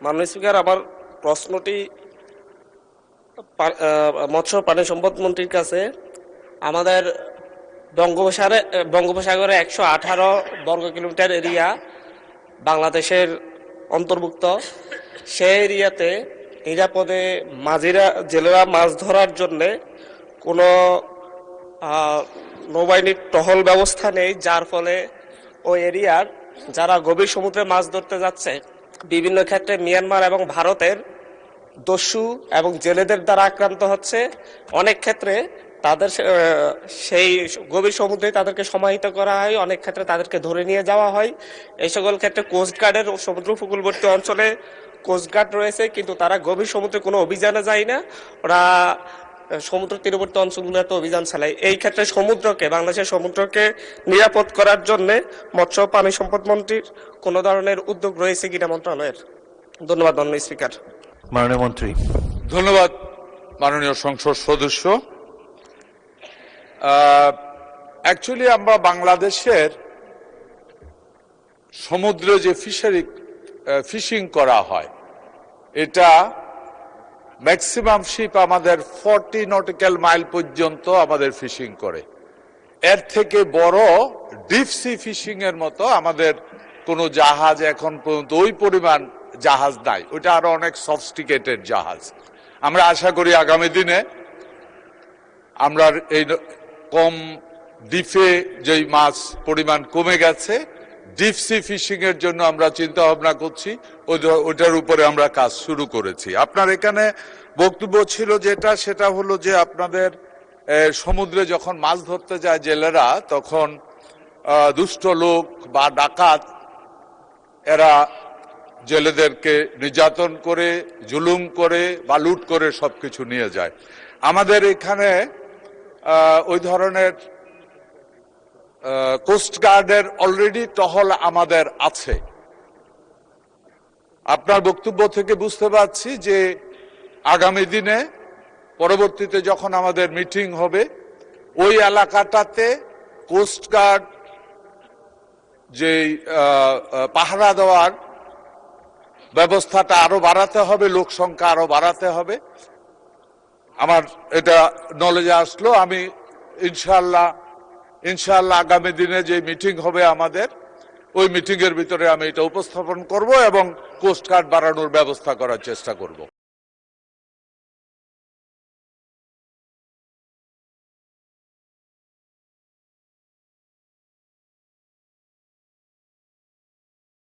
মাননীয় স্পিকার, আমার প্রশ্নটি মৎস্য প্রাণী সম্পদ মন্ত্রীর কাছে। আমাদের বঙ্গোপসাগরে 118 বর্গ কিলোমিটার এরিয়া বাংলাদেশের অন্তর্ভুক্ত। সেই এরিয়াতে নিরাপদে জেলেরা মাছ ধরার জন্যে কোনো নৌবাহিনীর টহল ব্যবস্থা নেই, যার ফলে ওই এরিয়ার যারা গভীর সমুদ্রে মাছ ধরতে যাচ্ছে বিভিন্ন ক্ষেত্রে মিয়ানমার এবং ভারতের দস্যু এবং জেলেদের দ্বারা আক্রান্ত হচ্ছে। অনেক ক্ষেত্রে তাদের সেই গভীর সমুদ্রে তাদেরকে সমাহিত করা হয়, অনেক ক্ষেত্রে তাদেরকে ধরে নিয়ে যাওয়া হয়। এই সকল ক্ষেত্রে কোস্টগার্ডের সমুদ্র উপকূলবর্তী অঞ্চলে কোস্টগার্ড রয়েছে, কিন্তু তারা গভীর সমুদ্রে কোনো অভিযানে যায় না, ওরা সমুদ্র তীরবর্তী অঞ্চলগুলোতে অভিযান চালায়। এই ক্ষেত্রে বাংলাদেশের সমুদ্রকে নিরাপদ করার জন্য মৎস্য প্রাণী সম্পদ মন্ত্রীর কোনো ধরনের উদ্যোগ রয়েছে কিনা মন্ত্রণালয়ের? ধন্যবাদ মাননীয় স্পিকার। মাননীয় মন্ত্রী। ধন্যবাদ মাননীয় সংসদ সদস্য। অ্যাকচুয়ালি আমরা বাংলাদেশের সমুদ্রে যে ফিশিং করা হয়, এটা ম্যাক্সিমাম শিপ আমাদের 40 নটিক্যাল মাইল পর্যন্ত আমাদের ফিশিং করে। এর থেকে বড় ডিপ সি ফিশিং এর মতো আমাদের কোনো জাহাজ এখন পর্যন্ত ওই পরিমাণ জাহাজ নাই, ওটা আরো অনেক সফিস্টিকেটেড জাহাজ। আমরা আশা করি আগামী দিনে আমরা এই কম ডিপে যেই মাছ পরিমাণ কমে গেছে, ডিপ সি ফিশিং এর জন্য আমরা চিন্তা ভাবনা করছি, ওটার উপরে আমরা কাজ শুরু করেছি। আপনার এখানে বক্তব্য ছিল সেটা হলো যে আপনাদের সমুদ্রে যখন মাছ ধরতে যায় জেলেরা, তখন দুষ্ট লোক বা ডাকাত এরা জেলেদেরকে নির্যাতন করে, জুলুম করে বা লুট করে সবকিছু নিয়ে যায়। আমাদের এখানে ওই ধরনের কোস্টগার্ডের অলরেডি টহল আমাদের আছে। আপনার বক্তব্য থেকে বুঝতে পারছি যে আগামী দিনে পরবর্তীতে যখন আমাদের মিটিং হবে, ওই এলাকাটাতে কোস্টগার্ড যে পাহারা দেওয়ার ব্যবস্থাটা আরো বাড়াতে হবে, লোক সংখ্যা আরো বাড়াতে হবে। আমার এটা নলেজে আসলো। আমি ইনশাআল্লাহ আগামী দিনে যে মিটিং হবে আমাদের, ওই মিটিং এর ভিতরে আমি এটা উপস্থাপন করব এবং কোস্টগার্ড বাড়ানোর ব্যবস্থা করার চেষ্টা করব।